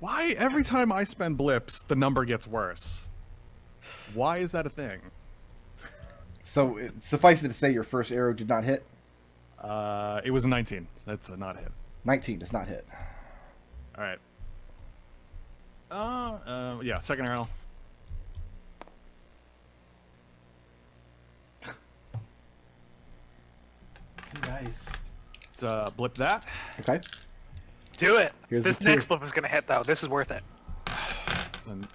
Why every time I spend blips, the number gets worse? Why is that a thing? So suffice it to say, your first arrow did not hit. It was a 19. That's a not hit. 19 does not hit. All right. Yeah, second arrow. Nice. Let's blip that. Okay. Do it. Here's This the two. next flip is gonna hit though. This is worth it.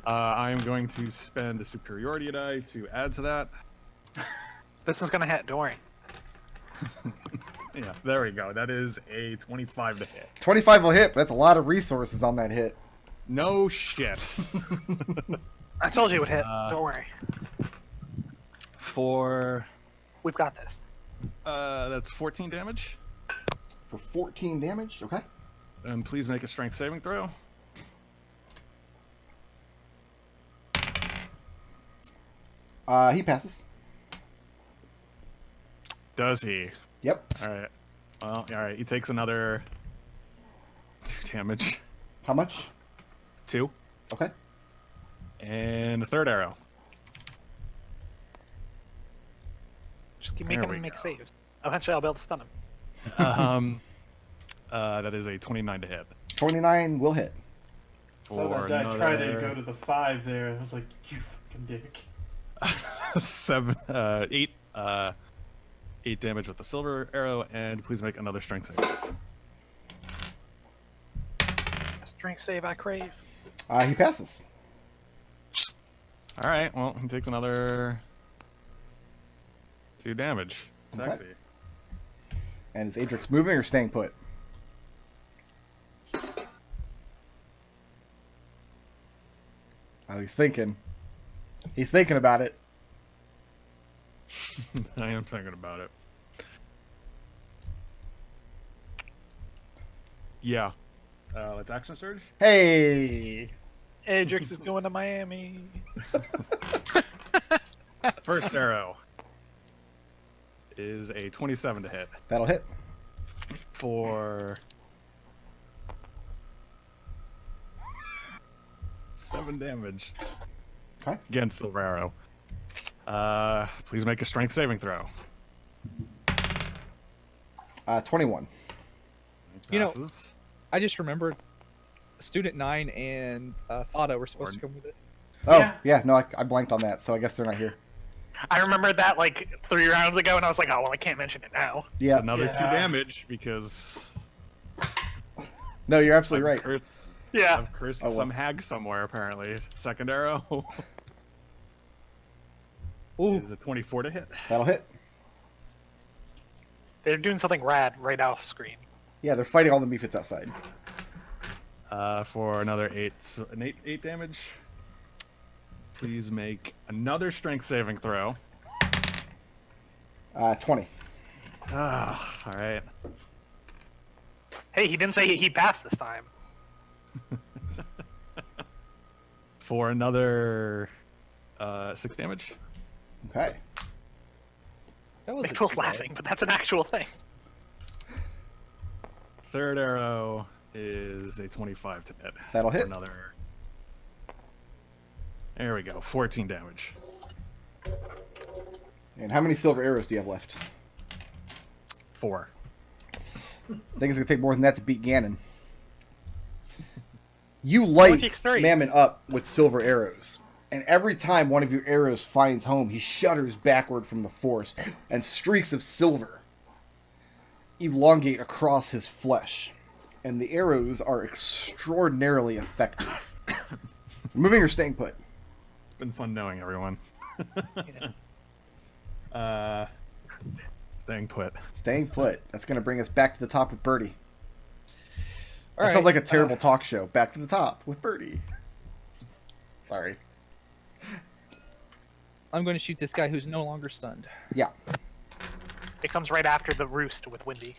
I am going to spend the superiority die to add to that. This is gonna hit. Don't worry. Yeah, there we go. That is a 25 to hit. 25 will hit, but that's a lot of resources on that hit. No shit. I told you it would hit. Don't worry. For We've got this. that's 14 damage. For 14 damage, okay. And please make a strength saving throw. He passes. Does he? Yep. All right. Well, all right. He takes another 2 damage. How much? 2. Okay. And a third arrow. Just keep There making we him make go. saves. Eventually, I'll be able to stun him. That is a 29 to hit. 29 will hit. So For that I tried to another go to the 5 there. I was like, you fucking dick. 8 damage with the silver arrow, and please make another strength save. Strength save I crave. He passes. All right. Well, he takes another 2 damage. Okay. Sexy. And is Adrex moving or staying put? Oh, he's thinking. He's thinking about it. I am thinking about it. Yeah. Let's action surge. Hey! Adrex is going to Miami. First arrow is a 27 to hit That'll hit. for 7 damage. Okay. Again, silver arrow. Please make a strength saving throw. 21. You know- Passes. I just remembered Student 9 and Thada were supposed to come with this. Oh, yeah, no, I blanked on that, so I guess they're not here. I remembered that like 3 rounds ago, and I was like, oh well, I can't mention it now. Yeah. It's another 2 Yeah. damage because No, you're absolutely right. Yeah. I've cursed Oh, well. some hag somewhere, apparently. Second arrow Ooh, is a 24 to hit. That'll hit. They're doing something rad right off screen. Yeah, they're fighting all the mephits outside. For another 8 damage. Please make another strength saving throw. 20. Ah, all right. Hey, he didn't say he passed this time. For another 6 damage. Okay. that was McDohl's laughing, but that's an actual thing. Third arrow is a 25 to hit. That'll For hit. another. There we go. 14 damage. And how many silver arrows do you have left? 4. I think it's going to take more than that to beat Ganon. You light takes 3. Mammon up with silver arrows. And every time one of your arrows finds home, he shudders backward from the force, and streaks of silver elongate across his flesh. And the arrows are extraordinarily effective. Moving or staying put? It's been fun knowing everyone. Staying put. Staying put. That's going to bring us back to the top with Birdie. All That sounds right, like a terrible talk show. Back to the top with Birdie. Sorry. I'm going to shoot this guy who's no longer stunned. Yeah. It comes right after the roost with Windy.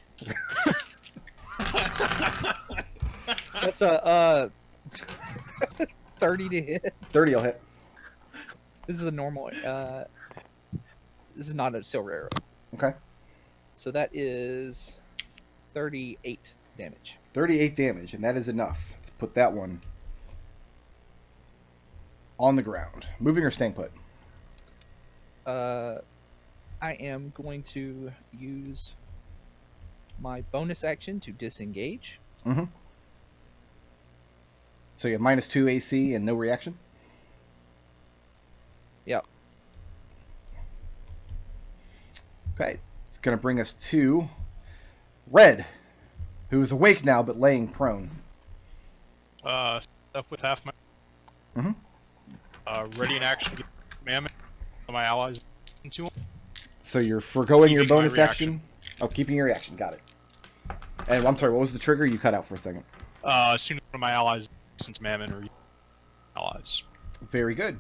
That's a that's a 30 to hit. 30 will hit. This is a normal. This is not a silver arrow. Okay. So that is 38 damage. 38 damage, and that is enough. Let's put that one on the ground. Moving or staying put? I am going to use my bonus action to disengage. Mm-hmm. So you have -2 AC and no reaction? Yep. Okay. It's going to bring us to Red, who is awake now but laying prone. Up with half my Mm-hmm. ready in action. Mammoth. My allies into him. So you're foregoing your Keeping my bonus reaction. action? Oh, keeping your reaction. Got it. And I'm sorry, what was the trigger? You cut out for a second. As soon as one of my allies, since Mammon or allies. Very good.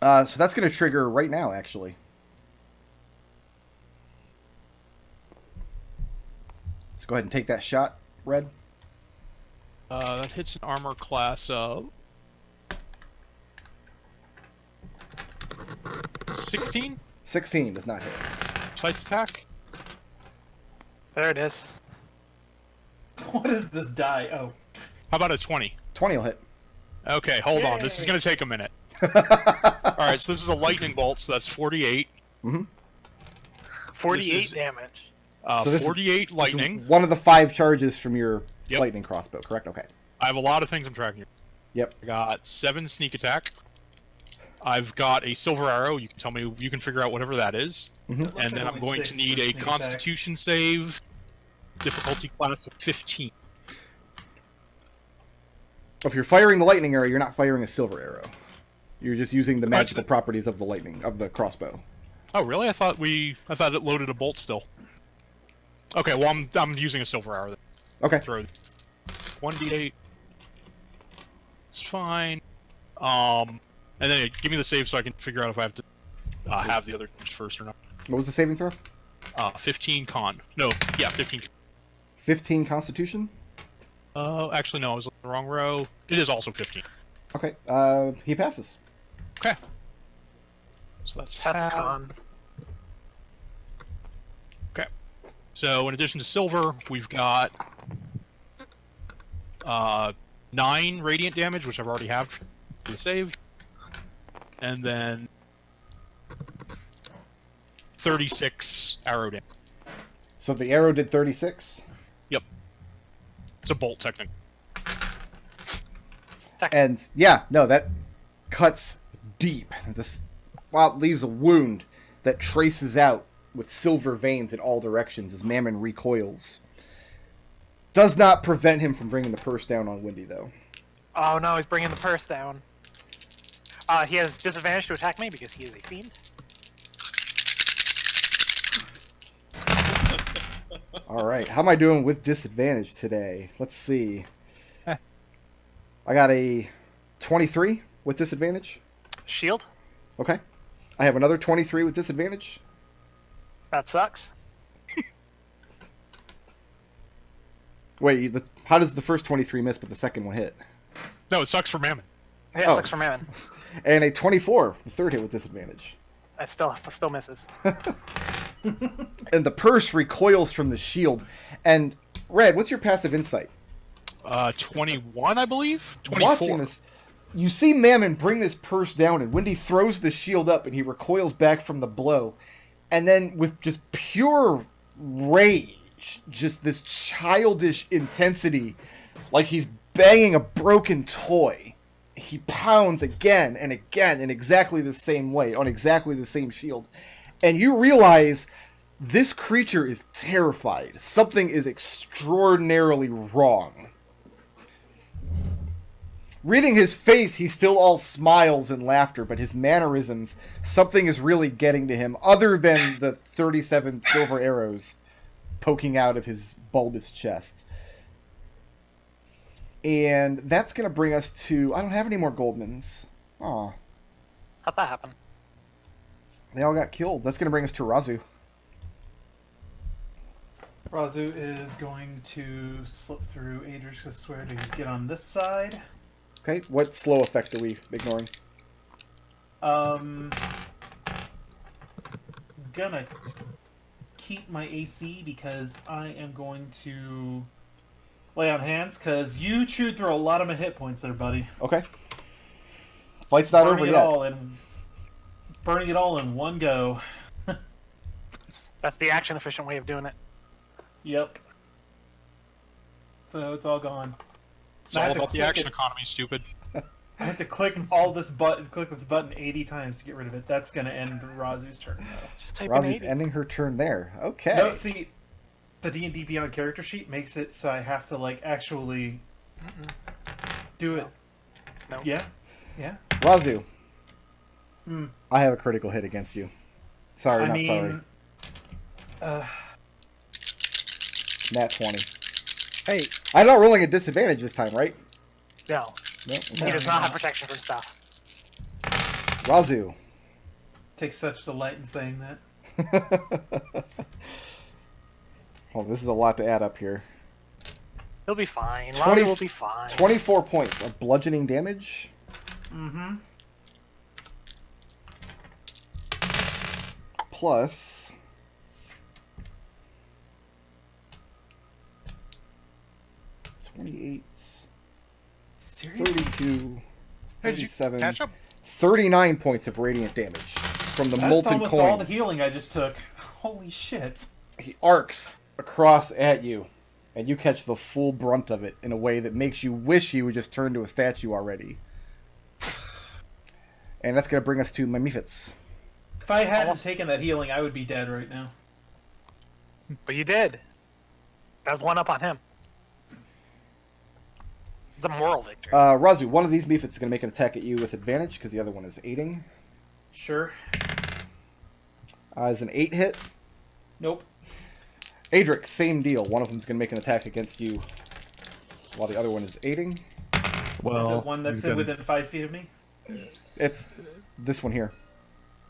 So that's going to trigger right now, actually. Let's go ahead and take that shot, Red. That hits an armor class of 16. 16 does not hit. Precise attack. There it is. What is this die? Oh. How about a 20? 20 will hit. Okay, hold on. This is Yay. going to take a minute. Alright, so this is a lightning bolt, so that's 48. Mm-hmm. 48 This is- damage. So this is- 48 lightning. One of the 5 charges from your Yep. lightning crossbow, correct? Okay. I have a lot of things I'm tracking here. Yep. I got 7 sneak attack. I've got a silver arrow. You can tell me, you can figure out whatever that is. Mm-hmm. Looks And like then I'm only going 6 to need for a sneak attack. constitution save. Difficulty class of 15. If you're firing the lightning arrow, you're not firing a silver arrow. You're just using the That's magical the- properties of the lightning, of the crossbow. Oh, really? I thought it loaded a bolt still. Okay, well I'm using a silver arrow. Then. Okay. Throw 1d8. It's fine. And then give me the save so I can figure out if I have to have the other damage first or not. What was the saving throw? 15 con. No, yeah, 15. 15 constitution? Actually no, I was on the wrong row. It is also 15. Okay. He passes. Okay. So that's That's a half. con. Okay. So in addition to silver, we've got 9 radiant damage, which I've already have for the save, and then 36 arrow damage. So the arrow did 36. Yep. It's a bolt, technically. And yeah, no, that cuts deep. This leaves a wound that traces out with silver veins in all directions as Mammon recoils. Does not prevent him from bringing the purse down on Windy, though. Oh no, he's bringing the purse down. He has disadvantage to attack me because he is a fiend. All right, how am I doing with disadvantage today? Let's see. I got a 23 with disadvantage. Shield? Okay. I have another 23 with disadvantage. That sucks. Wait, how does the first 23 miss, but the second one hit? No, it sucks for Mammon. Yeah, Oh. sucks for Mammon. And a 24, the third hit with disadvantage. That still misses. And the purse recoils from the shield. And Red, what's your passive insight? 21, I believe? 24. Watching this, you see Mammon bring this purse down, and Windy throws the shield up, and he recoils back from the blow. And then, with just pure rage, just this childish intensity, like he's banging a broken toy, he pounds again and again in exactly the same way, on exactly the same shield. And you realize this creature is terrified. Something is extraordinarily wrong. Reading his face, he's still all smiles and laughter, but his mannerisms, something is really getting to him, other than the 37 silver arrows poking out of his bulbous chest. And that's going to bring us to... I don't have any more Goldmans. Aw, How'd that happen? they all got killed. That's going to bring us to Raazu. Raazu is going to slip through Adrex's swear to get on this side. Okay, what slow effect are we ignoring? Gonna keep my AC because I am going to lay on hands, because you chewed through a lot of my hit points there, buddy. Okay. Fight's not over yet. Burning it all in one go. That's the action efficient way of doing it. Yep. So it's all gone. It's I all have to about the click action it. economy, stupid. I have to click this button 80 times to get rid of it. That's gonna end Raazu's turn though. Just type in Raazu's 80. ending her turn there. Okay. No, see, the D&D Beyond character sheet makes it so I have to like actually do it. No. Yeah. Yeah. Raazu, Hmm. I have a critical hit against you. Sorry, I not mean, sorry. Nat 20. Hey, I'm not rolling a disadvantage this time, right? No. No. He Okay. does not have protection from stuff. Raazu. takes such delight in saying that. Oh, this is a lot to add up here. He'll be fine. 20 Raazu will be fine. 24 points of bludgeoning damage. Mm-hmm. Plus 28, Seriously? 32, Hey, did you 37, catch up? 39 points of radiant damage from the That's molten almost coins. all the healing I just took. Holy shit. He arcs across at you, and you catch the full brunt of it in a way that makes you wish you would just turn to a statue already. And that's going to bring us to Mamifits. If I hadn't taken that healing, I would be dead right now. But you did. That's one up on him. It's a moral victory. Raazu, one of these Mephits is going to make an attack at you with advantage because the other one is aiding. Sure. Is an 8 hit. Nope. Adrex, same deal. One of them is going to make an attack against you while the other one is aiding. Well, Is it one that's he's gonna- within 5 feet of me? It's this one here.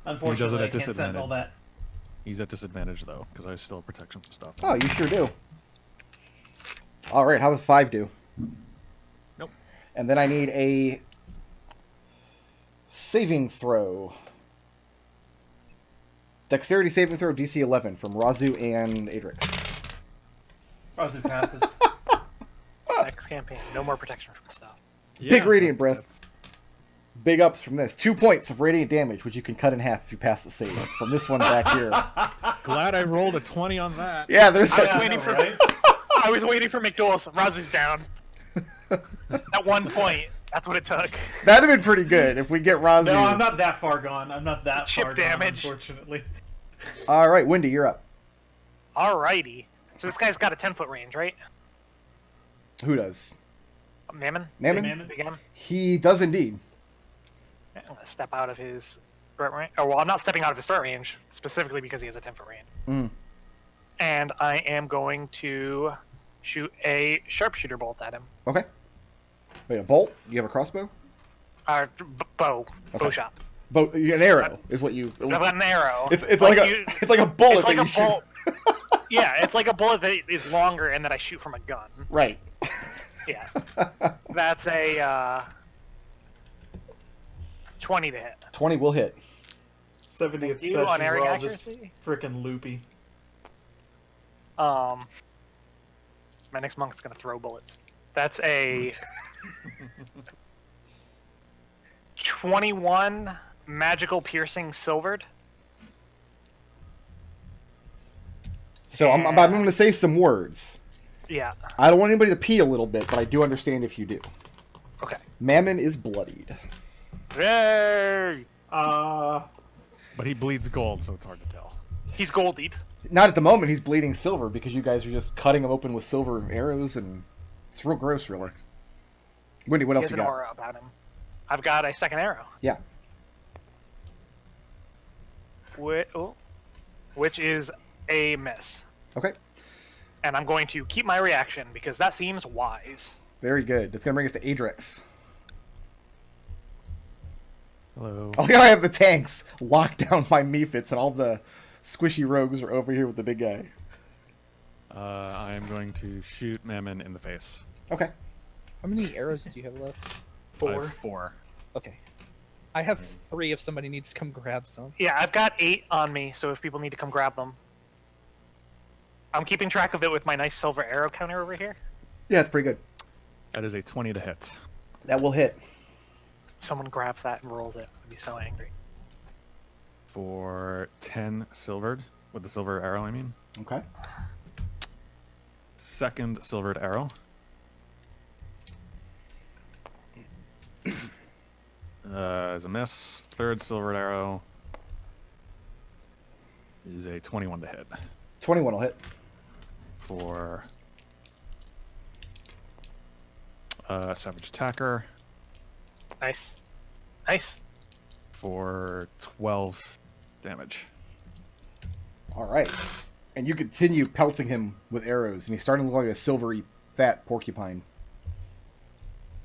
Unfortunately, at I can't sentinel disadvantage. that. He's at disadvantage though, because I still have protection from stuff. Oh, you sure do. Alright, how does 5 do? Nope. And then I need a saving throw. Dexterity saving throw, DC 11 from Raazu and Adrex. Raazu passes. Next campaign. No more protection from stuff. Big radiant breath. Big ups from this. 2 points of radiant damage, which you can cut in half if you pass the save. From this one back here. Glad I rolled a 20 on that. Yeah, there's I was that. waiting for right? I was waiting for McDohl. So Raazu's down. At one point, that's what it took. That'd have been pretty good if we get Raazu. No, I'm not that far gone. I'm not that Chip far damage. gone, unfortunately. All right, Wendy, you're up. Alrighty. So this guy's got a 10-foot range, right? Who does? Mammon? Mammon? Mammon? Big M? He does indeed. I'm gonna step out of his threat range. Oh, well, I'm not stepping out of his threat range specifically because he has a 10-foot range. Mm. And I am going to shoot a sharpshooter bolt at him. Okay. Wait, a bolt? You have a crossbow? Bow Okay. shot. An arrow is what you. I've got an arrow. It's like a bullet It's like that you a shoot. bolt. Yeah, it's like a bullet that is longer and that I shoot from a gun. Right. Yeah. That's a 20 to hit. 20 will hit. 70th You session, on we're area all just accuracy? freaking loopy. My next monk's gonna throw bullets. That's a 21 magical piercing silvered. So I'm going to say some words. Yeah. I don't want anybody to pee a little bit, but I do understand if you do. Okay. Mammon is bloodied. Yay! But he bleeds gold, so it's hard to tell. He's goldied. Not at the moment. He's bleeding silver because you guys are just cutting him open with silver arrows, and it's real gross, really. Wendy, what He else has you an got? aura about him. I've got a second arrow. Yeah. Which is a miss. Okay. And I'm going to keep my reaction because that seems wise. Very good. It's going to bring us to Adrex. Hello. Oh, yeah, I have the tanks locked down by Mephits, and all the squishy rogues are over here with the big guy. I am going to shoot Mammon in the face. Okay. How many arrows do you have left? I have 4. Okay. I have 3 if somebody needs to come grab some. Yeah, I've got 8 on me, so if people need to come grab them. I'm keeping track of it with my nice silver arrow counter over here. Yeah, it's pretty good. That is a 20 to hit. That will hit. Someone grabs that and rolls it. I'd be so angry. For 10 silvered. With the silver arrow, I mean. Okay. Second silvered arrow. Is a miss. Third silvered arrow is a 21 to hit. 21 will hit. For savage attacker. Nice. Nice. For 12 damage. All right. And you continue pelting him with arrows, and he's starting to look like a silvery, fat porcupine.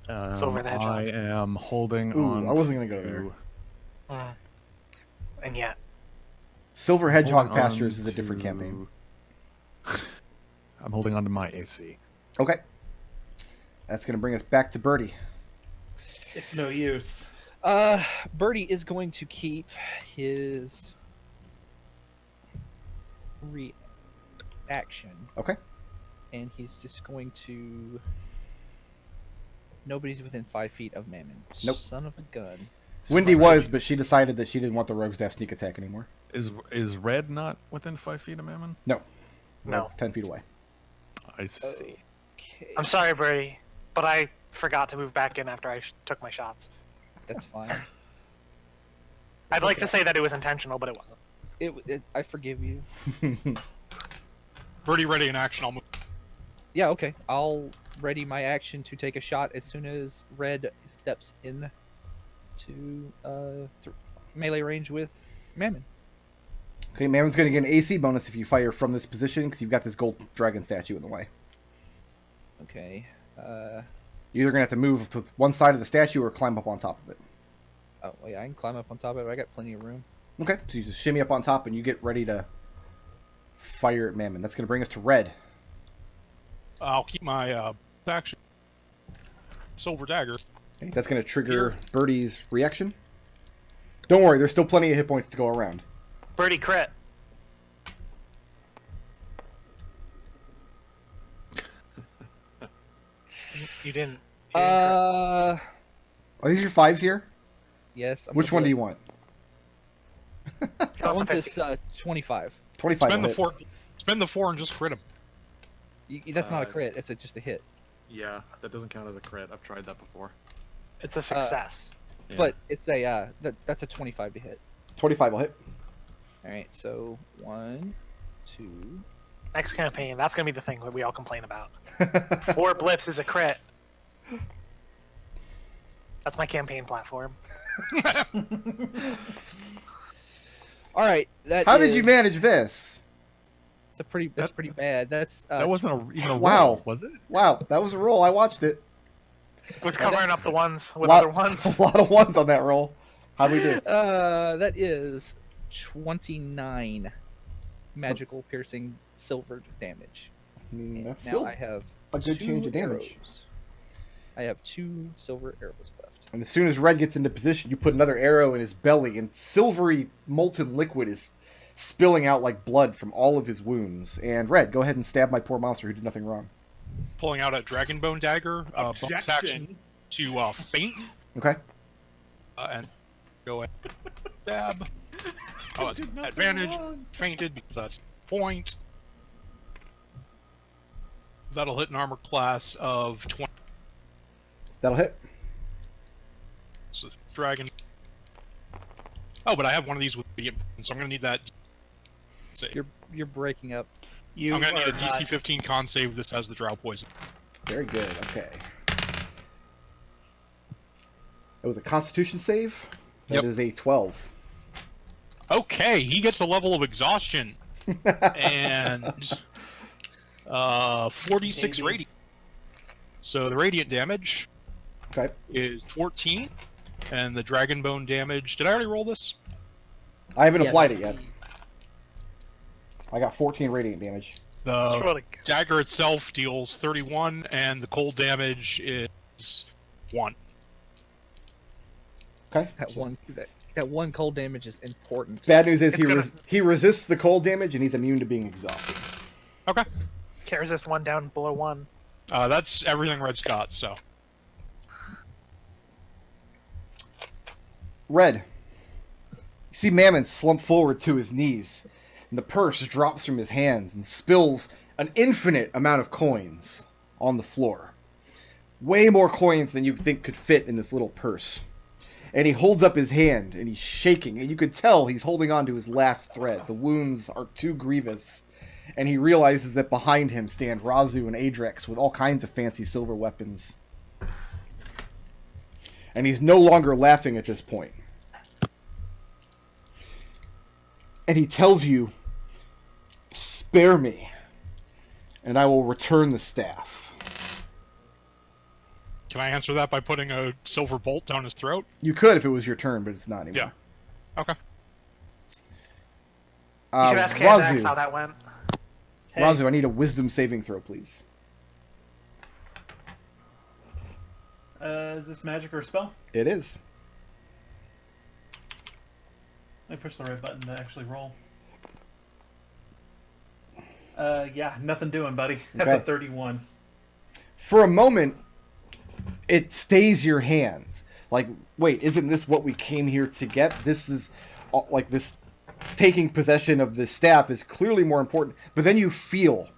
Silver the hedgehog. I am holding Ooh, on. I wasn't going to go there. And yet. Silver Hedgehog Holding on Pastures is a different to- campaign. I'm holding on to my AC. Okay. That's going to bring us back to Birdie. It's no use. Birdie is going to keep his reaction, Okay. and he's just going to. Nobody's within 5 feet of Mammon. Nope. Son of a gun. Wendy was, but she decided that she didn't want the rogues to have sneak attack anymore. Is red not within 5 feet of Mammon? No. No. It's 10 feet away. I see. Okay. I'm sorry, Birdie, but I forgot to move back in after I took my shots. That's fine. I'd like to say that it was intentional, but it wasn't. I forgive you. Birdie ready in action. I'll move. Yeah, okay. I'll ready my action to take a shot as soon as Red steps in to melee range with Mammon. Okay, Mammon's going to get an AC bonus if you fire from this position, because you've got this gold dragon statue in the way. Okay. You're either going to have to move to one side of the statue or climb up on top of it. Oh, well, yeah, I can climb up on top of it. I got plenty of room. Okay, so you just shimmy up on top and you get ready to fire at Mammon. That's going to bring us to Red. I'll keep my action. Silver dagger. Okay, that's going to trigger Birdie's reaction. Don't worry, there's still plenty of hit points to go around. Birdie crit. You didn't. Are these your 5s here? Yes. Which one do you want? I want this 25. 25 Spend will the hit. spend the 4 and just crit him. That's not a crit. It's just a hit. Yeah, that doesn't count as a crit. I've tried that before. It's a success. Yeah. But it's a that's a 25 to hit. 25 will hit. All right. So 1, 2. Next campaign, that's gonna be the thing that we all complain about. 4 blips is a crit. That's my campaign platform. All right. How did you manage this? That's pretty bad. That's That wasn't even a Wow. roll, was it? Wow, that was a roll. I watched it. Was covering up the ones with Lot- other ones. A lot of ones on that roll. How'd we do? that is 29 magical piercing silver damage. And That's now still I have a good 2 change of damage. arrows. I have 2 silver arrows left. And as soon as Red gets into position, you put another arrow in his belly, and silvery molten liquid is spilling out like blood from all of his wounds. And Red, go ahead and stab my poor monster who did nothing wrong. Pulling out a Dragonbone dagger. Bonus action to faint. Okay? And go ahead. Stab. Oh, it's advantage. Fainted because that's point. That'll hit an armor class of 20. That'll hit. So it's dragon. Oh, but I have one of these with the so I'm gonna need that. Save. You're breaking up. I'm gonna need a DC 15 con save. This has the drow poison. Very good. Okay. It was a Constitution save. That is a 12. Okay, he gets a level of exhaustion and 46 Maybe. radiant. So the radiant damage Okay. is 14, and the Dragonbone damage. Did I already roll this? I haven't Yes. applied it yet. I got 14 radiant damage. The Surely. dagger itself deals 31, and the cold damage is 1. Okay. That one cold damage is important. Bad news is It's he resists the cold damage and he's immune to being exhausted. Okay. Can't resist 1 down below 1. That's everything Red's got, so. Red. You see Mammon slump forward to his knees, and the purse drops from his hands and spills an infinite amount of coins on the floor. Way more coins than you think could fit in this little purse. And he holds up his hand, and he's shaking, and you can tell he's holding on to his last thread. The wounds are too grievous, and he realizes that behind him stand Raazu and Adrex with all kinds of fancy silver weapons. And he's no longer laughing at this point. And he tells you, "Spare me, and I will return the staff." Can I answer that by putting a silver bolt down his throat? You could if it was your turn, but it's not anymore. Yeah. Okay. You should ask Adrex Raazu. how that went. Hey. Raazu, I need a wisdom saving throw, please. Is this magic or a spell? It is. Let me push the right button to actually roll. Yeah, nothing doing, buddy. That's Okay. a 31. For a moment, it stays your hands. Like, wait, isn't this what we came here to get? This is, like, this taking possession of the staff is clearly more important. But then you feel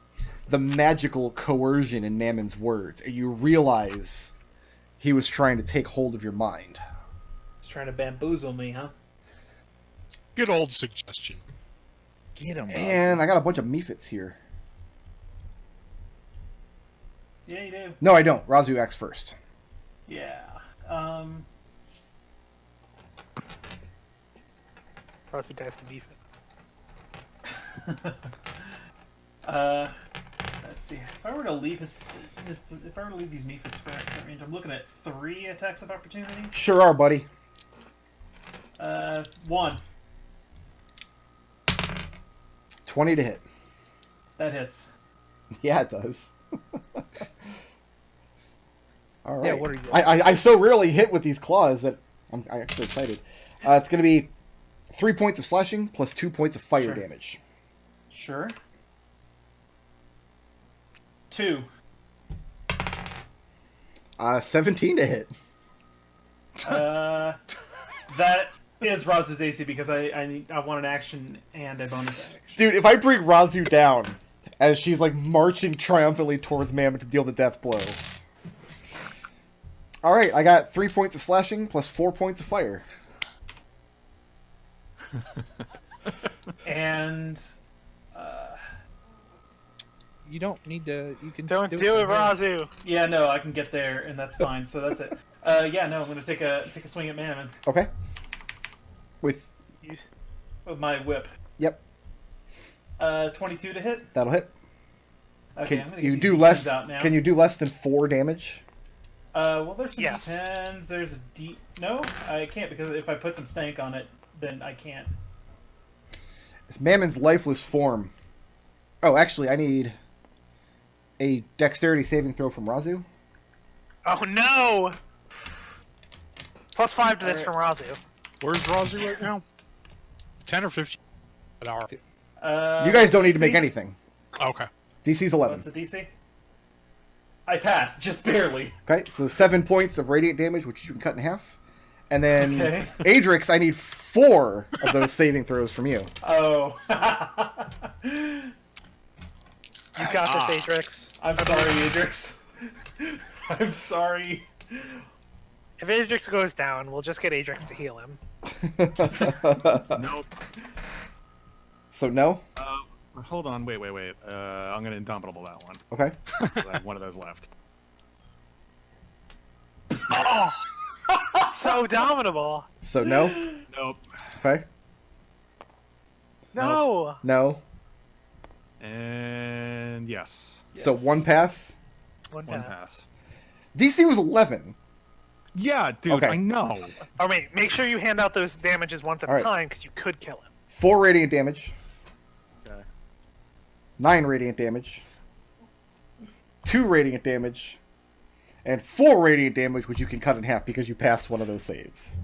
the magical coercion in Mammon's words, and you realize he was trying to take hold of your mind. He's trying to bamboozle me, huh? Good old suggestion. Get him. And I got a bunch of mephits here. Yeah, you do. No, I don't. Raazu acts first. Yeah. Raazu dies to beef it. Let's see. If I were to leave if I were to leave these mephits for that range, I'm looking at 3 attacks of opportunity. Sure are, buddy. 1. 20 to hit. That hits. Yeah, it does. All right. Yeah, what are you? I so rarely hit with these claws that I'm actually excited. It's going to be 3 points of slashing plus 2 points of fire Sure. damage. Sure. 2. 17 to hit. That is Razu's AC because I want an action and a bonus action. Dude, if I bring Raazu down as she's like marching triumphantly towards Mammoth to deal the death blow. All right, I got 3 points of slashing plus 4 points of fire. And You don't need to. You can Don't do do it, from here. Razu. yeah, no, I can get there, and that's fine. So that's it. Yeah, no, I'm gonna take a swing at Mammon Okay. With with my whip. yep, 22 to hit. that'll hit. Okay, I'm Can gonna you get do these less? out now. Can you do less than 4 damage? Well, there's some Yes. D10s. There's a D. No, I can't because if I put some stank on it, then I can't. It's Mammon's lifeless form. Oh, actually, I need a dexterity saving throw from Raazu. Oh no! +5 to this from Raazu. Where's Raazu right now? 10 or 15 an hour. You guys don't need to DC? make anything. Okay. DC's 11. What's the DC? I passed, just barely. Okay, so 7 points of radiant damage, which you can cut in half. And then, Okay. Adrex, I need 4 of those saving throws from you. Oh. You got this, Adrex. I'm sorry, Adrex. I'm sorry. If Adrex goes down, we'll just get Adrex to heal him. Nope. So, no? Hold on, wait. I'm gonna indomitable that one. Okay. 'Cause I have one of those left. Oh! So dominable! So, no? Nope. Okay. No! No. And yes. So, 1 pass. One One pass. pass. DC was 11. Yeah, dude, Okay. I know. Oh wait, make sure you hand out those damages once at All a right. time, because you could kill him. 4 radiant damage. Okay. 9 radiant damage. 2 radiant damage. And 4 radiant damage, which you can cut in half because you passed one of those saves.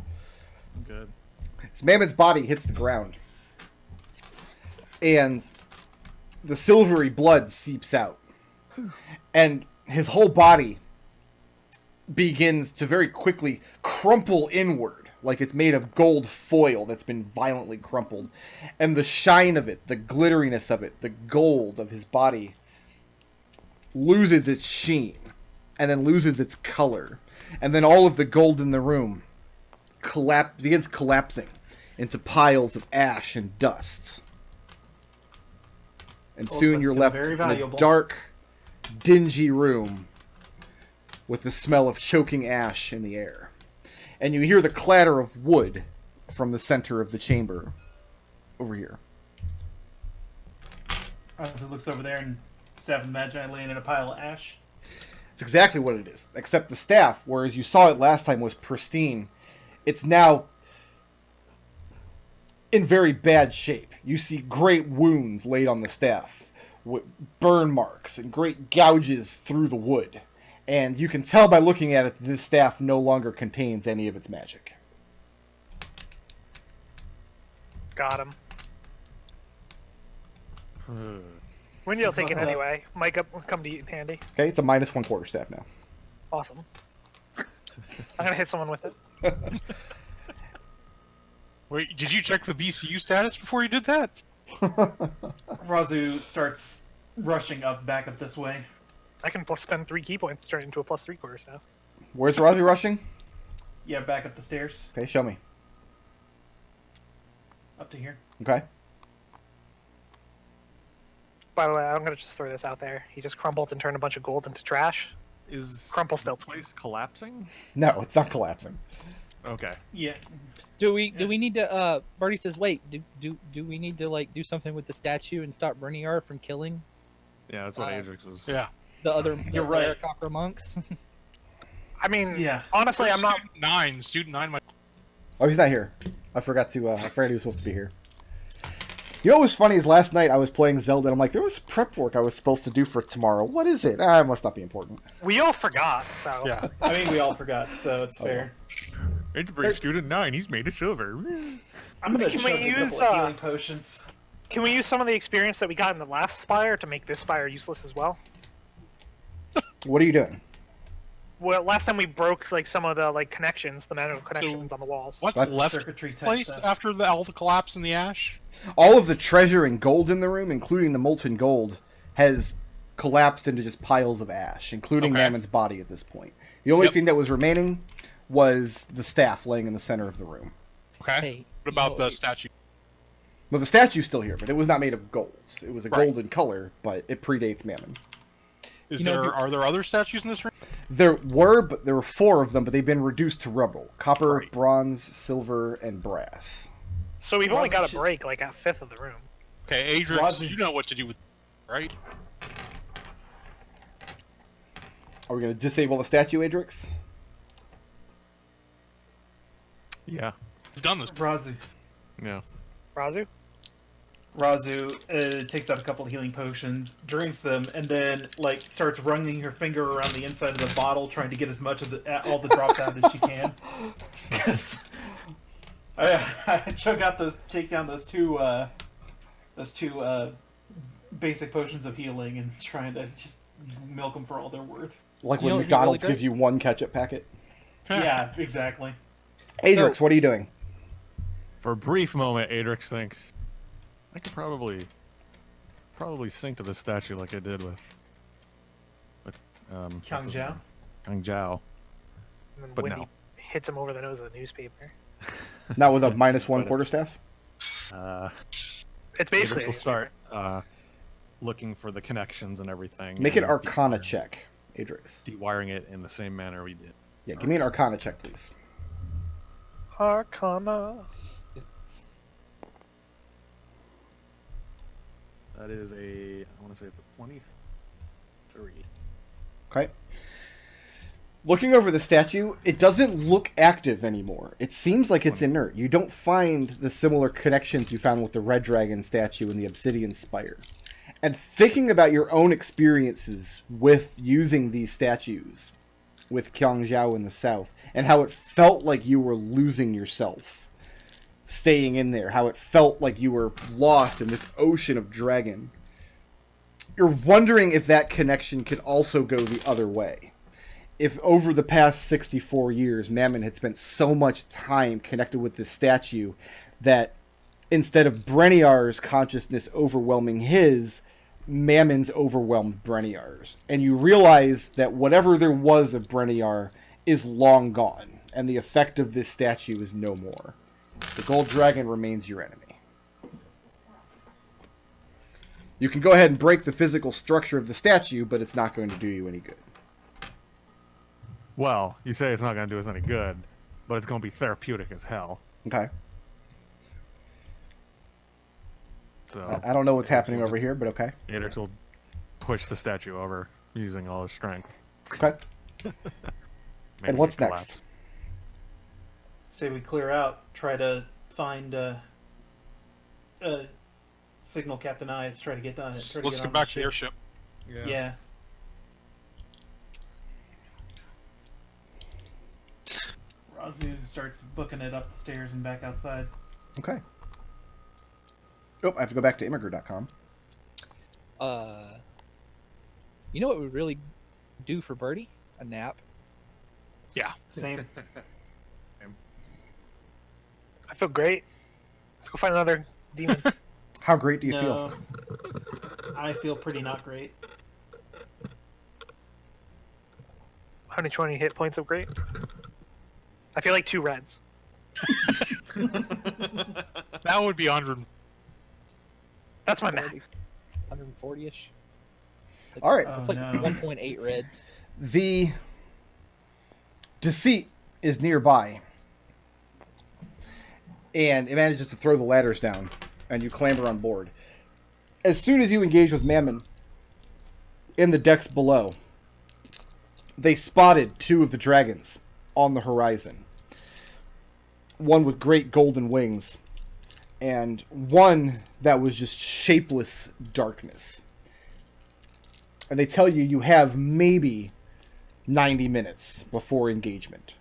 I'm good. This Mammoth's body hits the ground. And the silvery blood seeps out. And his whole body begins to very quickly crumple inward, like it's made of gold foil that's been violently crumpled. And the shine of it, the glitteriness of it, the gold of his body loses its sheen, and then loses its color. And then all of the gold in the room begins collapsing into piles of ash and dust. And soon you're left in a dark, dingy room with the smell of choking ash in the air. And you hear the clatter of wood from the center of the chamber over here. Raazu looks over there and Staff of the Magi laying in a pile of ash. It's exactly what it is, except the staff, whereas you saw it last time, was pristine. It's now in very bad shape. You see great wounds laid on the staff, with burn marks and great gouges through the wood. And you can tell by looking at it that this staff no longer contains any of its magic. Got him. When you're thinking anyway, Mike, come to you handy. Okay, it's a -1 quarterstaff now. Awesome. I'm gonna hit someone with it. Wait, did you check the BCU status before you did that? Raazu starts rushing back up this way. I can spend 3 key points to turn it into a +3 quarterstaff. Where's Raazu rushing? Yeah, back up the stairs. Okay, show me. Up to here. Okay. By the way, I'm gonna just throw this out there. He just crumbled and turned a bunch of gold into trash. Is Crumple still the place collapsing? No, it's not collapsing. Okay. Yeah. Do we need to? Birdie says, "Wait, do we need to like do something with the statue and stop Bernier from killing Yeah, that's what Adrex was. Yeah. the other You're right. Aarakocra monks?" I mean, Yeah. honestly, I'm not. Student 9 might... Oh, he's not here. I forgot he was supposed to be here. You know what was funny is last night I was playing Zelda and I'm like, there was prep work I was supposed to do for tomorrow. What is it? It must not be important. We all forgot, so. Yeah. I mean, we all forgot, so it's fair. Adrex Student 9, he's made of silver. I'm gonna Can chug we a couple use, of healing potions. Can we use some of the experience that we got in the last spire to make this spire useless as well? What are you doing? Well, last time we broke like some of the connections, the manual connections on the walls. What's What? left Circuitry type place stuff. after all the collapse and the ash? All of the treasure and gold in the room, including the molten gold, has collapsed into just piles of ash, including Okay. Mammon's body at this point. The only Yep. thing that was remaining was the staff laying in the center of the room. Okay. Hey, What about you the know, statue? Well, the statue's still here, but it was not made of gold. It was a Right. golden color, but it predates Mammon. Is You know, there are there other statues in this room? There were 4 of them, but they've been reduced to rubble. Copper, bronze, silver, and brass. So we've only Raazu got a should- break like a fifth of the room. Okay, Adrex, Raazu- you know what to do with, right? Are we going to disable the statue, Adrix? Yeah. You've done this. Raazu. Yeah. Raazu? Raazu takes out a couple of healing potions, drinks them, and then starts running her finger around the inside of the bottle, trying to get as much of all the drops out as she can. Because I take down those two basic potions of healing, and trying to just milk them for all they're worth. Like You when know, McDonald's really gives you 1 ketchup packet? Yeah, exactly. Adrix, what are you doing? For a brief moment, Adrex thinks, I could probably sink to the statue like I did with Kang Zhao. Kang Zhao. And then But Wendy no. hits him over the nose with a newspaper. Not with a -1 quarterstaff? It's basically Adrex will start looking for the connections and everything. Make an and Arcana check, Adrix. Dewiring it in the same manner we did. Yeah, give me an Arcana check, please. Arcana. That is I want to say it's a 23. Okay. Looking over the statue, it doesn't look active anymore. It seems like it's inert. You don't find the similar connections you found with the Red Dragon statue and the Obsidian Spire. And thinking about your own experiences with using these statues with Kyang Zhao in the south, and how it felt like you were losing yourself staying in there, how it felt like you were lost in this ocean of dragon, You're wondering if that connection could also go the other way. If over the past 64 years, Mammon had spent so much time connected with this statue that instead of Breniar's consciousness overwhelming his, Mammon's overwhelmed Breniar's. And you realize that whatever there was of Breniar is long gone, and the effect of this statue is no more. The gold dragon remains your enemy. You can go ahead and break the physical structure of the statue, but it's not going to do you any good. Well, you say it's not going to do us any good, but it's going to be therapeutic as hell. Okay. So I don't know what's happening over here, but okay. Adrex will push the statue over using all his strength. Okay. Maybe And what's it collapse. next? Say we clear out, try to find signal Captain Eyes, try to get on it. Try to Let's get get on back the to the airship. Yeah. Raazu starts booking it up the stairs and back outside. Okay. Oh, I have to go back to immigrant.com. You know what would really do for Birdie? A nap. Yeah. Same. I feel great. Let's go find another demon. How great do you feel? No, I feel pretty not great. 120 hit points of great. I feel like 2 reds. That would be 100. That's my max. 140-ish. All right. It's like no. 1.8 reds. The deceit is nearby. And it manages to throw the ladders down, and you clamber on board. As soon as you engage with Mammon in the decks below, they spotted 2 of the dragons on the horizon. One with great golden wings, and one that was just shapeless darkness. And they tell you you have maybe 90 minutes before engagement.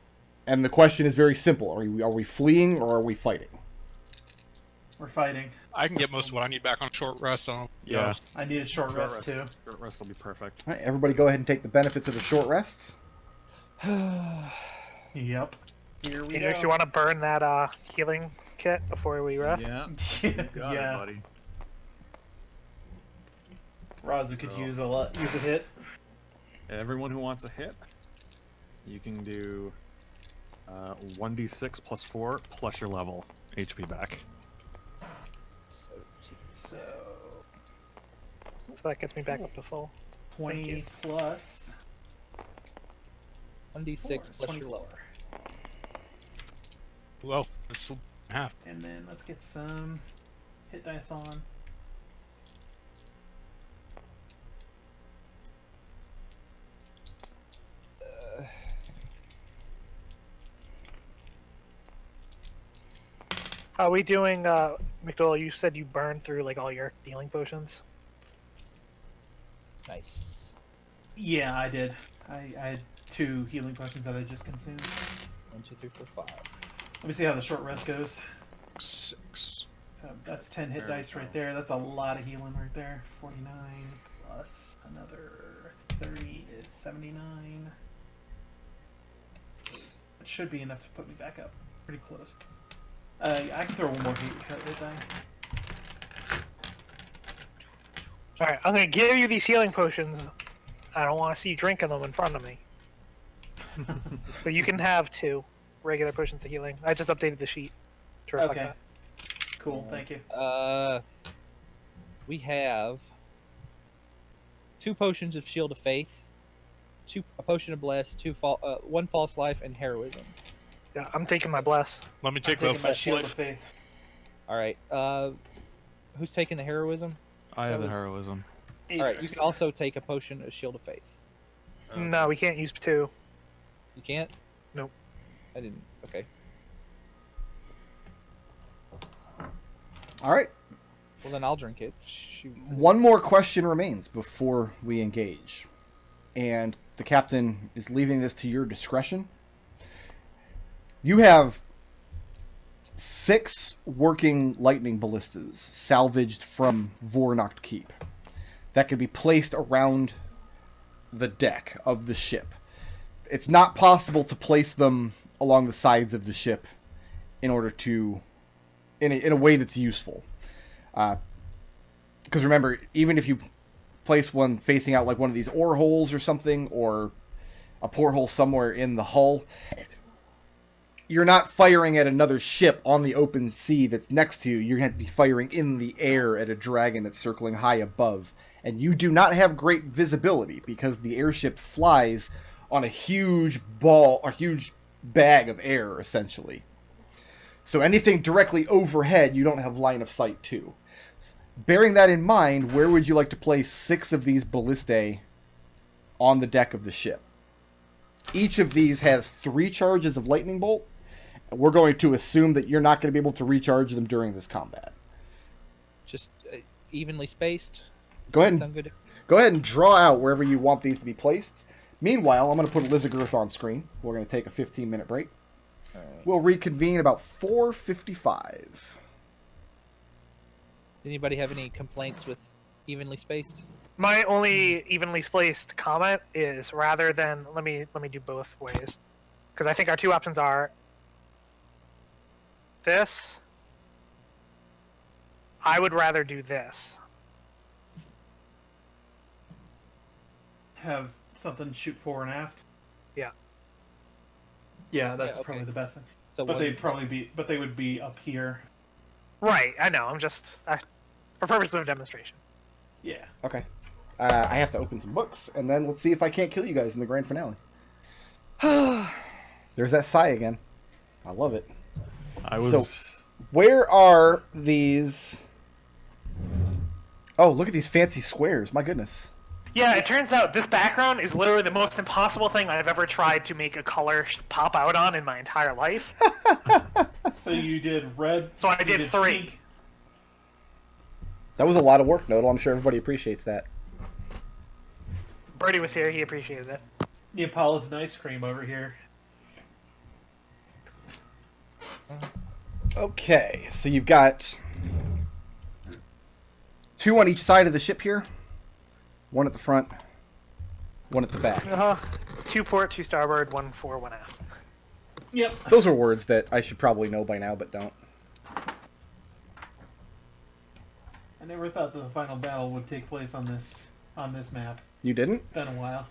And the question is very simple. Are we fleeing or are we fighting? We're fighting. I can get most of what I need back on short rest. Yeah. I need a short rest too. Short rest will be perfect. All right, everybody go ahead and take the benefits of the short rests. Yep. Here we Adrex, go. you want to burn that healing kit before we rest? Yeah. Yeah. buddy. Raazu could So- use a hit. Everyone who wants a hit, you can do 1d6 plus 4 plus your level HP back. So So that gets me back up to full. 20 plus 1d6 4, plus your level. Well, it's half. And then let's get some hit dice on. Are we doing, McDohl, you said you burned through like all your healing potions? Nice. Yeah, I did. I had 2 healing potions that I just consumed. 1, 2, 3, 4, 5. Let me see how the short rest goes. 6. So that's 10 hit dice right there. That's a lot of healing right there. 49 plus another 30 is 79. It should be enough to put me back up. Pretty close. I can throw one more hit die. Alright, I'm gonna give you these healing potions. I don't want to see you drinking them in front of me. So you can have 2 regular potions of healing. I just updated the sheet to reflect Okay. that. Cool, thank you. We have 2 potions of Shield of Faith, a potion of Bless, 1 False Life, and Heroism. Yeah, I'm taking my bless. Let me take I'm the taking my full shield of life. faith. All right. Who's taking the Heroism? I have the was- heroism. All right. You can also take a potion of Shield of Faith. No, we can't use 2. You can't? Nope. I didn't. Okay. All right. Well, then I'll drink it. Shoot. One more question remains before we engage. And the captain is leaving this to your discretion. You have 6 working lightning ballistas salvaged from Vornocht Keep. that can be placed around the deck of the ship. It's not possible to place them along the sides of the ship in order to, in a way that's useful. Because remember, even if you place one facing out like one of these ore holes or something, or a porthole somewhere in the hull, you're not firing at another ship on the open sea that's next to you. You're going to be firing in the air at a dragon that's circling high above. And you do not have great visibility because the airship flies on a huge ball, a huge bag of air, essentially. So anything directly overhead, you don't have line of sight to. Bearing that in mind, where would you like to place 6 of these ballistae on the deck of the ship? Each of these has 3 charges of lightning bolt. And we're going to assume that you're not going to be able to recharge them during this combat. Just evenly spaced. Go ahead Sound good? Go ahead and draw out wherever you want these to be placed. Meanwhile, I'm going to put Lizagirth on screen. We're going to take a 15-minute break. All right. We'll reconvene about 4:55. Anybody have any complaints with evenly spaced? My only evenly spaced comment is rather than let me do both ways, because I think our 2 options are this. I would rather do this. Have something shoot fore and aft. Yeah. Yeah, that's Yeah, okay. probably the best thing. So But one- they would be up here. Right, I know. I'm just for purposes of demonstration. Yeah. Okay. I have to open some books, and then let's see if I can't kill you guys in the grand finale. There's that sigh again. I love it. I was. Where are these... Oh, look at these fancy squares. My goodness. Yeah, it turns out this background is literally the most impossible thing I've ever tried to make a color pop out on in my entire life. So you did red. So I you did 3. pink. That was a lot of work, Nodal. I'm sure everybody appreciates that. Birdie was here, he appreciated it. Neapolitan ice cream over here. Okay, so you've got 2 on each side of the ship here. 1 at the front, 1 at the back. 2 port, 2 starboard, 1 fore, 1 aft. Yep. Those are words that I should probably know by now, but don't. I never thought that the final battle would take place on this map. You didn't? It's been a while.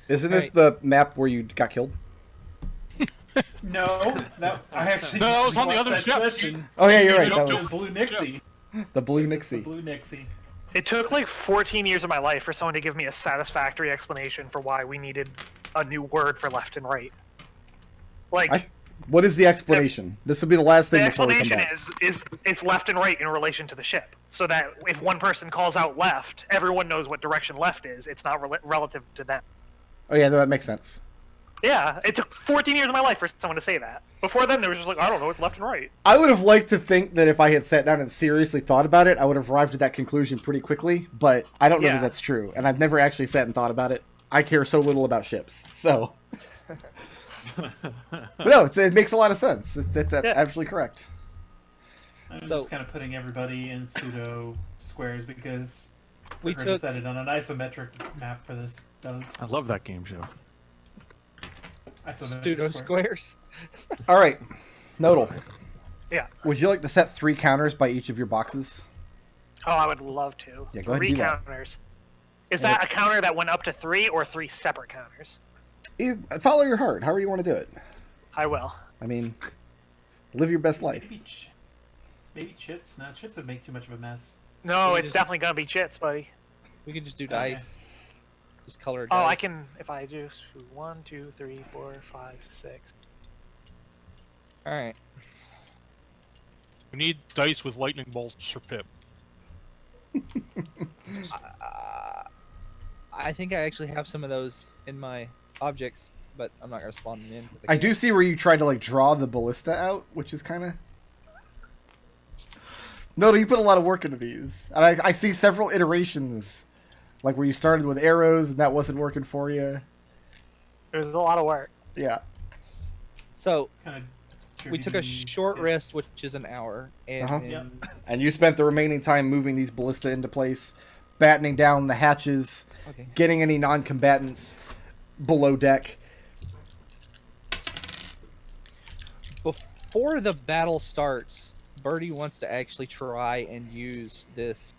Isn't this Right. the map where you got killed? No, that I actually. No, that was on the watched other that ship. session. Oh yeah, you're right. You That don't was The Blue Nixie. the Blue The Nixie. Blue Nixie. It took like 14 years of my life for someone to give me a satisfactory explanation for why we needed a new word for left and right. Like, What is the explanation? This will be the last the thing before we come explanation back. is it's left and right in relation to the ship. So that if one person calls out left, everyone knows what direction left is. It's not relative to them. Oh yeah, no, that makes sense. Yeah, it took 14 years of my life for someone to say that. Before then, they were just like, I don't know, it's left and right. I would have liked to think that if I had sat down and seriously thought about it, I would have arrived at that conclusion pretty quickly, but I don't know Yeah. that that's true, and I've never actually sat and thought about it. I care so little about ships, so... But no, it makes a lot of sense. That's Yeah. absolutely correct. I'm So- just kind of putting everybody in pseudo squares because We Tucker took decided on an isometric map for this. I love that game show. Isometric pseudo square. squares. All right, Nodal. Yeah. Would you like to set 3 counters by each of your boxes? Oh, I would love to. Yeah, go ahead and 3 do that. counters. Is that a counter that went up to 3 or 3 separate counters? Follow your heart. However you want to do it. I will. I mean, live your best life. Maybe chits. No, chits would make too much of a mess. No, We it's just- definitely gonna be chits, buddy. We could just do Okay. dice. Just color Oh, dice. I can. If I do 1, 2, 3, 4, 5, 6. All right. We need dice with lightning bolts for Pip. I think I actually have some of those in my objects, but I'm not gonna spawn them in. 'cause I do can't. see where you tried to like draw the ballista out, which is kind of... No, you put a lot of work into these. And I see several iterations. Like where you started with arrows and that wasn't working for you. There's a lot of work. Yeah. So Kind of We took a short rest, which is an hour, and Uh-huh. then Yep. And you spent the remaining time moving these ballista into place, battening down the hatches, okay. getting any non-combatants below deck. Before the battle starts, Birdie wants to actually try and use this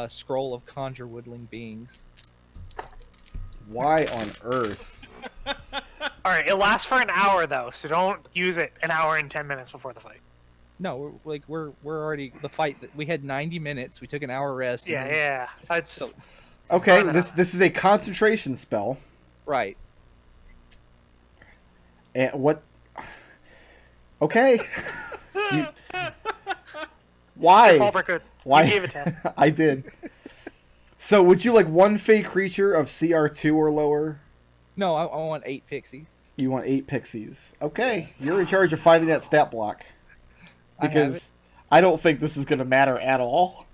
scroll of conjure woodling beings. Why on earth? All right, it lasts for an hour though, so don't use it an hour and 10 minutes before the fight. No, we're already the fight. We had 90 minutes. We took an hour rest. and Yeah, then- yeah. I just, So, Okay, No. this is a concentration spell. right. And what? Okay. You- Why? Paul Brickwood, Why? you gave it to him. I did. So, would you like one fey creature of CR2 or lower? No, I want 8 pixies. You want 8 pixies. Okay, you're in charge of fighting that stat block. I have Because I don't think this is going to matter at all.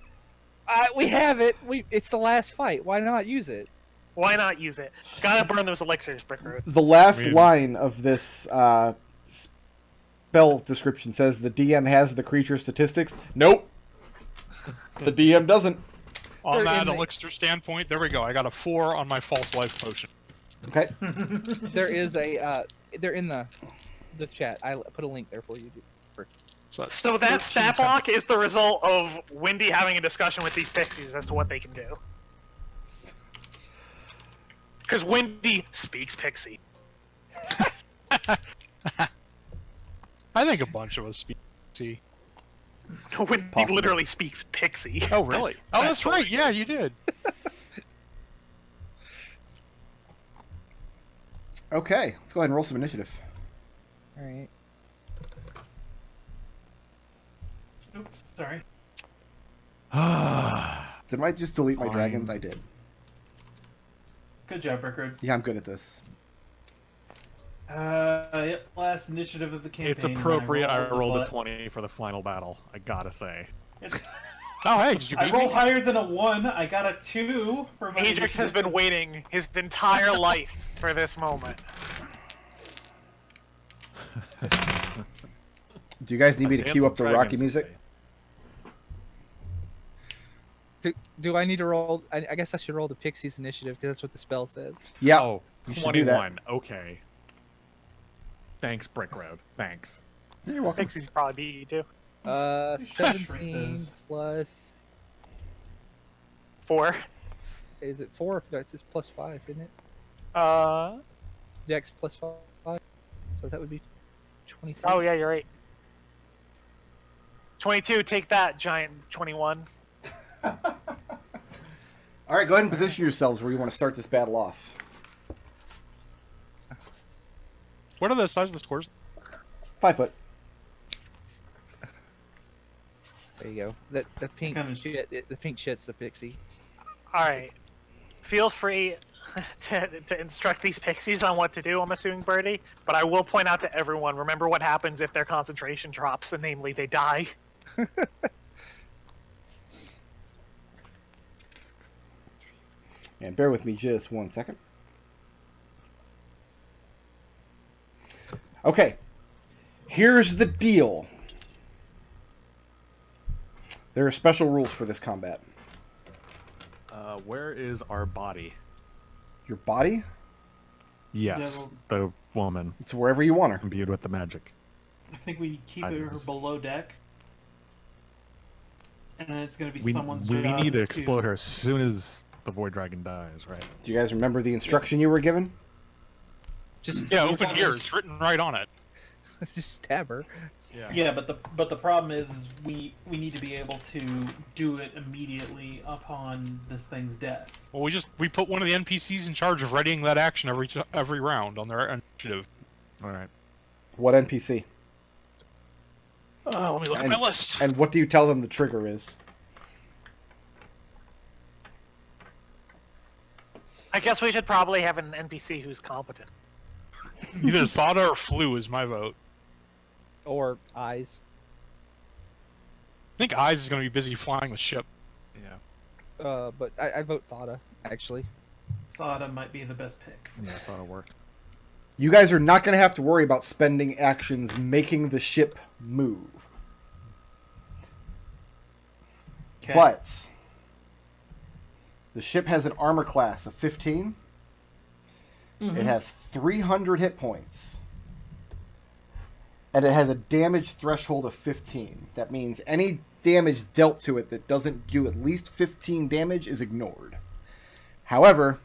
We have it. It's the last fight. Why not use it? Why not use it? Gotta burn those elixirs, Brickwood. The last Maybe. line of this spell description says the DM has the creature statistics. Nope. The DM doesn't. On They're that in the- elixir standpoint, there we go. I got a 4 on my false life potion. Okay. There is a. They're in the chat. I put a link there for you. That's So that 13 stat block is the result of Wendy having a discussion with these pixies as to what they can do. Because Wendy speaks pixie. I think a bunch of us speak. See. Wendy possible. literally speaks pixie. Oh, really? Oh, that's right. Yeah, you did. Okay, let's go ahead and roll some initiative. All right. Oops, sorry. Did I just delete my Fine. dragons? I did. Good job, Brickwood. Yeah, I'm good at this. Yep, last initiative of the campaign. It's appropriate I rolled a butt. 20 for the final battle. I gotta say. Oh, hey, did you I beat rolled me? higher than a 1. I got a 2 for my Adrex has initiative. been waiting his entire life for this moment. Do you guys need me to Dance cue of up the Rocky Dragons music? today. Do I need to roll? I guess I should roll the pixies initiative because that's what the spell says. Yeah. Oh, you should do that. 21. Okay. Thanks, Brick Road. Thanks. You're welcome. Pixies probably beat you too. You should shrink 17 those. plus. 4. Is it 4? That's just plus 5, isn't it? Dex plus 5. So that would be 23. Oh yeah, you're right. 22, take that, giant 21. All right, go ahead and position yourselves where you want to start this battle off. What are the size of the scores? 5 foot. There you go. The pink Kind of- shit. The pink shit's the pixie. Alright. Feel free to instruct these pixies on what to do, I'm assuming, Birdie. But I will point out to everyone, remember what happens if their concentration drops, and namely they die. And bear with me just 1 second. Okay. Here's the deal. There are special rules for this combat. Where is our body? Your body, Yes, the woman it's wherever you want her. imbued with the magic. I think we keep her Items. below deck. And then it's going to be We someone's we job need to explode her as soon as the Void Dragon dies, right? Do you guys remember the instruction you were given? Just Yeah, open here. It's written right on it. Just stab her. Yeah, but the problem is we need to be able to do it immediately upon this thing's death. Well, we put one of the NPCs in charge of readying that action every round on their initiative. All right. What NPC? Let me look And- at my list. And what do you tell them the trigger is? I guess we should probably have an NPC who's competent. Either Thada or Flu is my vote. Or eyes. I think Eyes is going to be busy flying the ship. Yeah. But I vote Thada, actually. Thought it might be the best pick. Yeah, I thought it worked. You guys are not going to have to worry about spending actions making the ship move. Okay. But the ship has an armor class of 15. It has 300 hit points. And it has a damage threshold of 15. That means any damage dealt to it that doesn't do at least 15 damage is ignored. However,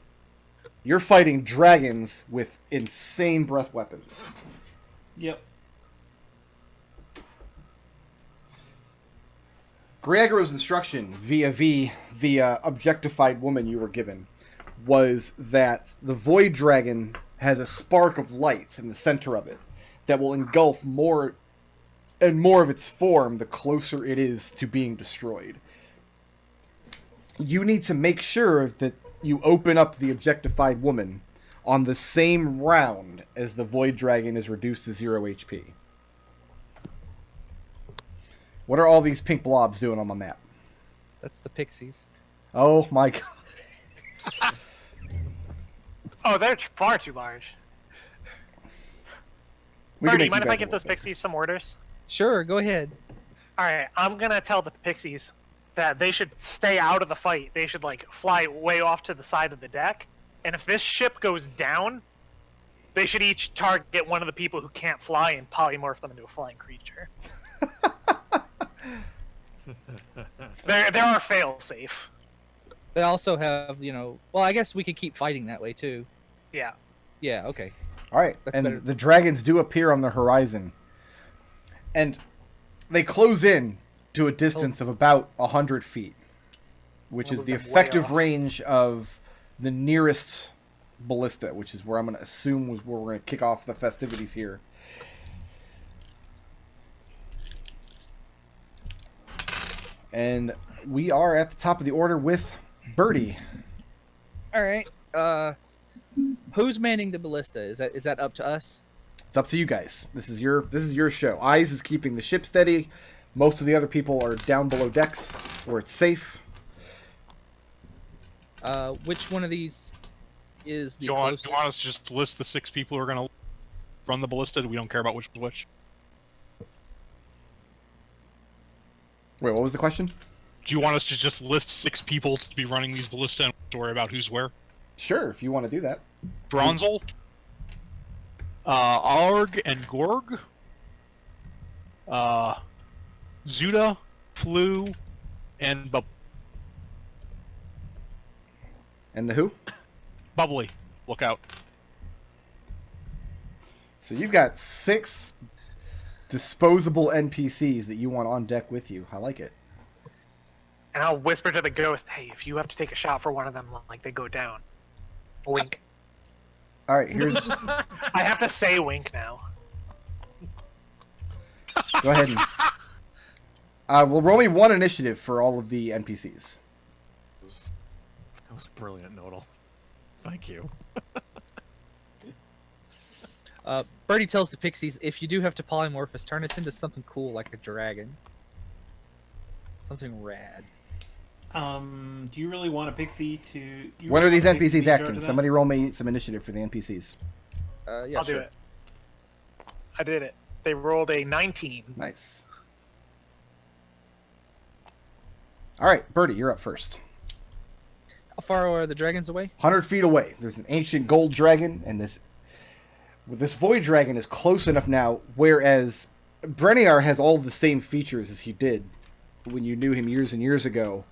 you're fighting dragons with insane breath weapons. Yep. Griagro's instruction via the objectified woman you were given was that the Void Dragon has a spark of light in the center of it that will engulf more and more of its form the closer it is to being destroyed. You need to make sure that you open up the objectified woman on the same round as the Void Dragon is reduced to 0 HP. What are all these pink blobs doing on my map? That's the pixies. Oh my god. Oh, they're far too large. We can Birdie, make mind you if I guys give a those little bit. pixies some orders? Sure, go ahead. Alright, I'm gonna tell the pixies that they should stay out of the fight. They should, like, fly way off to the side of the deck. And if this ship goes down, they should each target one of the people who can't fly and polymorph them into a flying creature. They're our fail-safe. They also have, well, I guess we could keep fighting that way too. Yeah. Yeah, okay. All right, That's and better. the dragons do appear on the horizon. And they close in to a distance of about 100 feet, which Well, is the they're way effective off. range of the nearest ballista, which is where I'm going to assume was where we're going to kick off the festivities here. And we are at the top of the order with Birdie. Alright. Who's manning the ballista? Is that up to us? It's up to you guys. This is your show. Eyes is keeping the ship steady. Most of the other people are down below decks where it's safe. Which one of these is Do the you want closest? us to just list the 6 people who are going to run the ballista? We don't care about which is which. Wait, what was the question? Do you want us to just list 6 people to be running these ballista and to worry about who's where? Sure, if you want to do that. Bronzel, Arg and Gorg, Zuda, Flu, and And the who? Bubbly. Look out. So you've got 6 disposable NPCs that you want on deck with you. I like it. And I'll whisper to the ghost, hey, if you have to take a shot for one of them, like, they go down. Wink. All right, here's... I have to say wink now. Go ahead and... well, roll me 1 initiative for all of the NPCs. That was brilliant, Nodal. Thank you. Birdie tells the pixies, if you do have to polymorph us, turn us into something cool like a dragon. Something rad. Do you really want a pixie to... you When are really these want a pixie to NPCs be in charge acting? of that? Somebody roll me some initiative for the NPCs. Yeah, I'll sure. do it. I did it. They rolled a 19. Nice. All right, Birdie, you're up first. How far are the dragons away? 100 feet away, there's an ancient gold dragon, and this void dragon is close enough now, whereas Brenniar has all the same features as he did when you knew him years and years ago.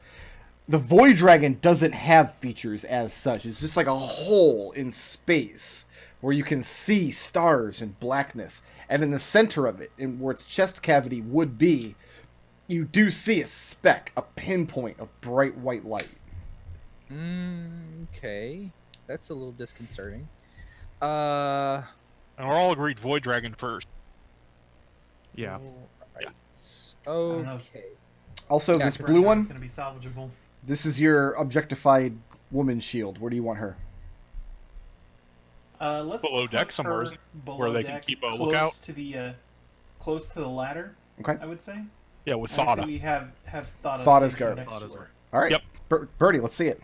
The void dragon doesn't have features as such. It's just like a hole in space where you can see stars and blackness. And in the center of it, in where its chest cavity would be, you do see a speck, a pinpoint of bright white light. Okay. That's a little disconcerting. And we're all agreed Void Dragon first. Yeah. Right. don't know. Okay. Also, Yeah, this Right blue now one, It's going to be salvageable. this is your objectified woman shield. Where do you want her? Let's Below put deck somewhere, her isn't below Where they can deck, keep a close lookout? to the close to the ladder. Okay. I would say. Yeah, with Obviously, Thada. we have Thada Thada's stationed guard. next to Thada's her. guard. All right. Yep. Birdie, let's see it.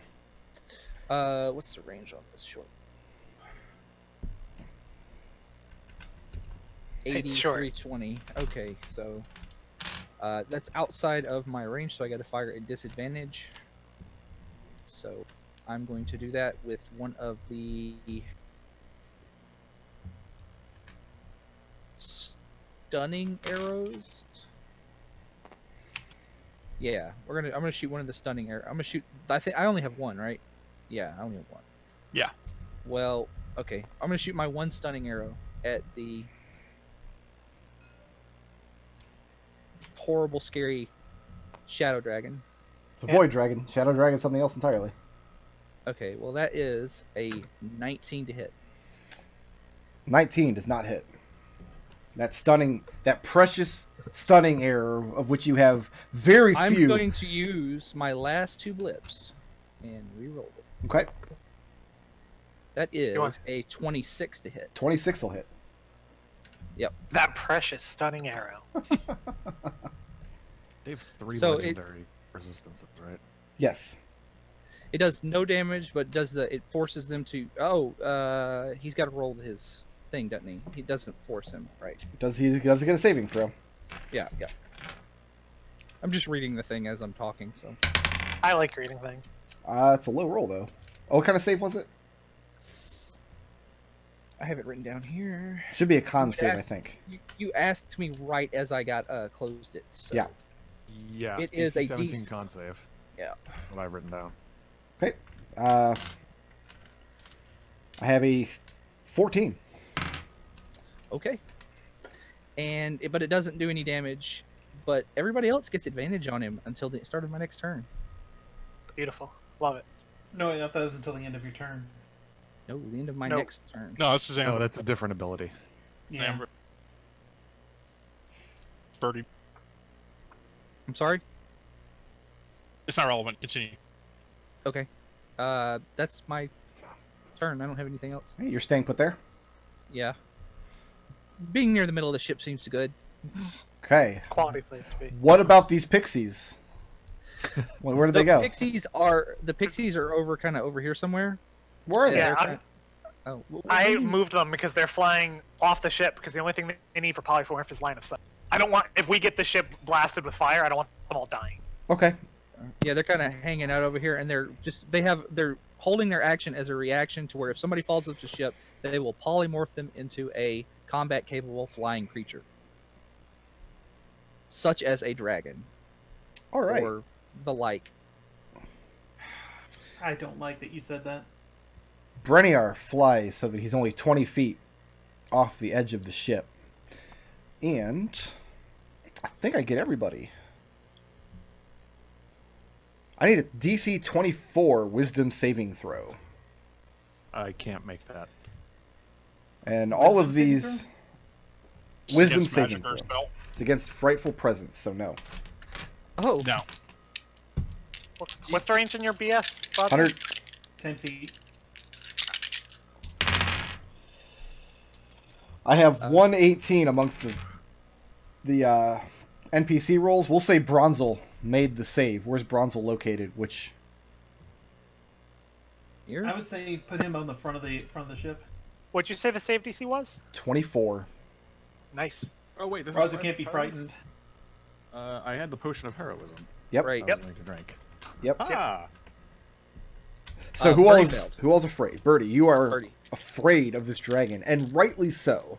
What's the range on this short? 80, short. 320. Okay, so that's outside of my range, so I got to fire at disadvantage. So I'm going to do that with one of the stunning arrows. Yeah, I'm gonna shoot one of the stunning arrows. I'm gonna shoot. I think I only have one, right? Yeah, I only have one. Yeah. Well, okay. I'm gonna shoot my one stunning arrow at the horrible, scary shadow dragon. It's a void dragon. Shadow dragon, something else entirely. Okay, well that is a 19 to hit. 19 does not hit. That precious stunning arrow of which you have very few. I'm going to use my last 2 blips and re-roll it. Okay, That is want- a 26 to hit. 26 will hit. That precious stunning arrow. They have 3 So legendary resistances, right? Yes. It does no damage, but it forces them to. Oh, he's got to roll his thing, doesn't he? He doesn't force him, right? Does he get a saving throw? Yeah. I'm just reading the thing as I'm talking, so. I like reading things. It's a low roll though. Oh, what kind of save was it? I have it written down here. Should be a con You save, I asked- think. You asked me right as I got closed it. So. Yeah. Yeah. It is a 17 DC. con save. Yeah. That's what I've written down. Okay. I have a 14. Okay. But it doesn't do any damage. But everybody else gets advantage on him until the start of my next turn. Beautiful. Love it. No, I thought that was until the end of your turn. No, the end of my Nope. next turn. No, this is Oh, Amber. that's a different ability. Yeah. Amber. Birdie. I'm sorry. It's not relevant. Continue. Okay. That's my turn. I don't have anything else. Hey, you're staying put there? Yeah. Being near the middle of the ship seems good. Okay. Quality place to be. What about these pixies? Where did they go? Pixies are over kind of over here somewhere. Where are they? Yeah, they're I'm- trying- Oh, what do I you mean? moved them because they're flying off the ship because the only thing they need for polymorph is line of sight. I don't want, if we get the ship blasted with fire, I don't want them all dying. Okay. Yeah, they're kind of hanging out over here, and they're holding their action as a reaction to where if somebody falls off the ship, they will polymorph them into a combat-capable flying creature, such as a dragon All right. or the like. I don't like that you said that. Breniar flies so that he's only 20 feet off the edge of the ship. And I think I get everybody. I need a DC 24 wisdom saving throw. I can't make that. And all of Wisdom saving these wisdom Against saving magic or throw. spell? It's against frightful presence, so no. Oh, No. What's the range in your BS? Bob? 100 10 feet. I have 118 amongst the NPC rolls. We'll say Bronzel made the save. Where's Bronzel located? Which here. I would say put him on the front of the ship. What'd you say the save DC was? 24. Nice. Oh wait, this Raazu can't be frightened. I had the potion of heroism. Yep. Right. I was going to drink. Yep. Ah. So Birdie failed. who all's afraid? Birdie, you are Birdie. afraid of this dragon, and rightly so.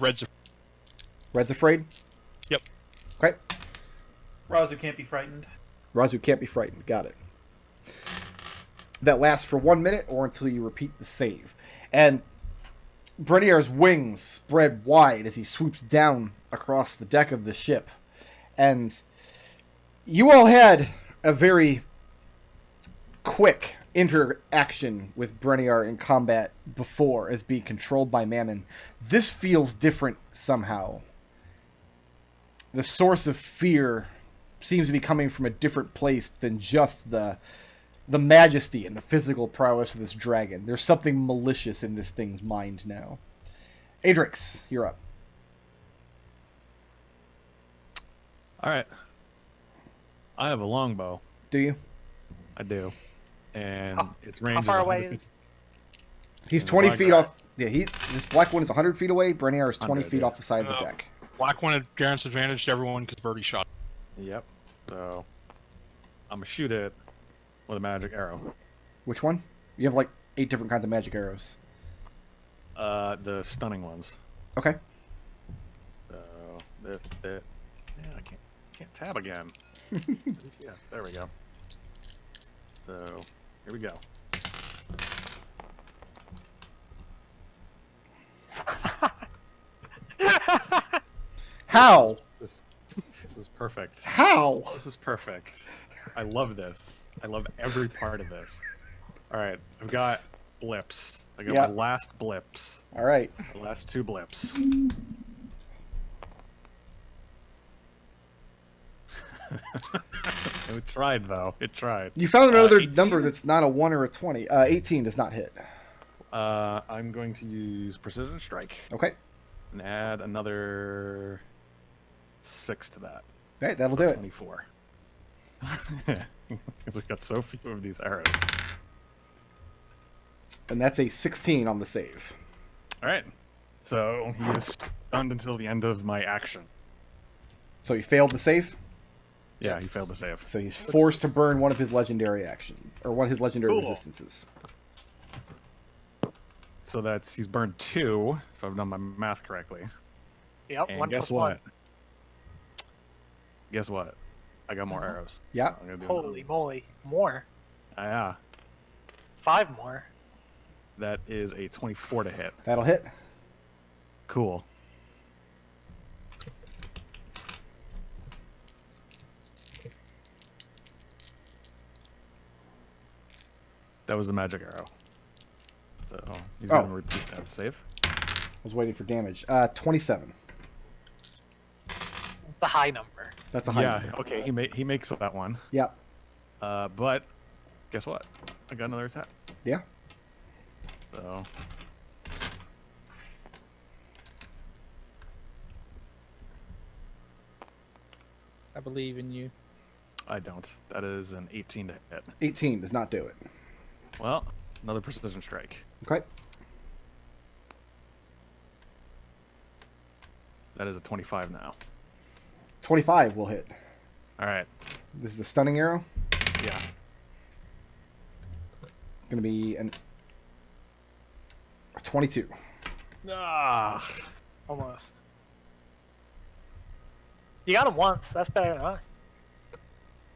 Red's. Red's afraid? Yep. Okay. Raazu can't be frightened. Raazu can't be frightened. Got it. That lasts for 1 minute or until you repeat the save. And Breniar's wings spread wide as he swoops down across the deck of the ship. And you all had a very quick interaction with Breniar in combat before as being controlled by Mammon. This feels different somehow. The source of fear seems to be coming from a different place than just the majesty and the physical prowess of this dragon. There's something malicious in this thing's mind now. Adrex, you're up. All right. I have a longbow. Do you? I do. And its How range far is away 150, is? He's And 20 my feet guy- off. Yeah, this black one is 100 feet away. Brenier is 20 100, feet yeah. off the side of the deck. Black one grants advantage to everyone because Birdie shot. Yep. So I'm gonna shoot it with a magic arrow. Which one? You have like 8 different kinds of magic arrows. The stunning ones. Okay. So yeah, I can't tab again. Yeah, there we go. So here we go. How? This is perfect. How? This is perfect. I love this. I love every part of this. All right, I've got blips. I got Yeah. my last blips. All right. The last 2 blips. It tried though. It tried. You found another 18? number that's not a 1 or a 20. 18 does not hit. I'm going to use precision strike Okay. and add another 6 to that. All right, that'll So do it. 24. Because we've got so few of these arrows. And that's a 16 on the save. All right. So he is stunned until the end of my action. So he failed the save. Yeah, he failed to save. So he's forced to burn one of his legendary actions, or one of his legendary Cool. resistances. So he's burned 2, if I've done my math correctly. Yep, And 1 guess plus what? Guess what? I got more Uh-huh. arrows. Yeah. I'm gonna do 1. Holy moly. More. yeah. 5 more. That is a 24 to hit. That'll hit. Cool. That was a magic arrow. So he's Oh. gonna repeat that save. I was waiting for damage. 27. It's a high number. That's a high Yeah, number. okay, he makes that one. Yep. But guess what? I got another attack. Yeah. So I believe in you. I don't. That is an 18 to hit. 18 does not do it. Well, another precision strike. Okay. That is a 25 now. 25 will hit. All right. This is a stunning arrow. Yeah. It's going to be a 22. Ah. Almost. You got him once. That's better than us.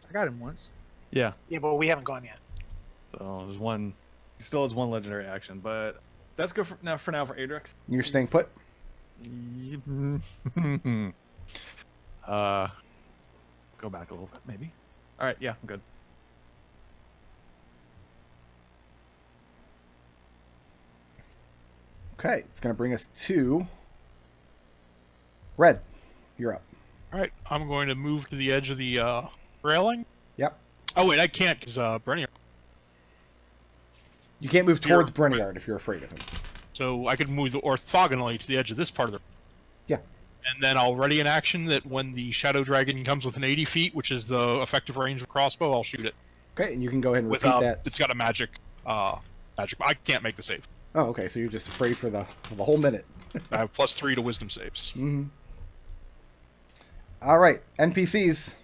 I got him once. Yeah. Yeah, but we haven't gone yet. So there's one. He still has one legendary action, but that's good for now. For Adrex. You're staying put. Go back a little bit, maybe. All right. Yeah, I'm good. Okay. It's going to bring us to Red. You're up. All right, I'm going to move to the edge of the railing. Yep. Oh wait, I can't because Brenny. You can't move You're- towards Breniard if you're afraid of him. So I could move orthogonally to the edge of this part of the. Yeah. And then I'll ready an action that when the Shadow Dragon comes within 80 feet, which is the effective range of crossbow, I'll shoot it. Okay, and you can go ahead and With repeat that. it's got a magic. Magic. I can't make the save. Oh, okay. So you're just afraid for the whole minute. I have +3 to Wisdom saves. Mm-hmm. All right, NPCs.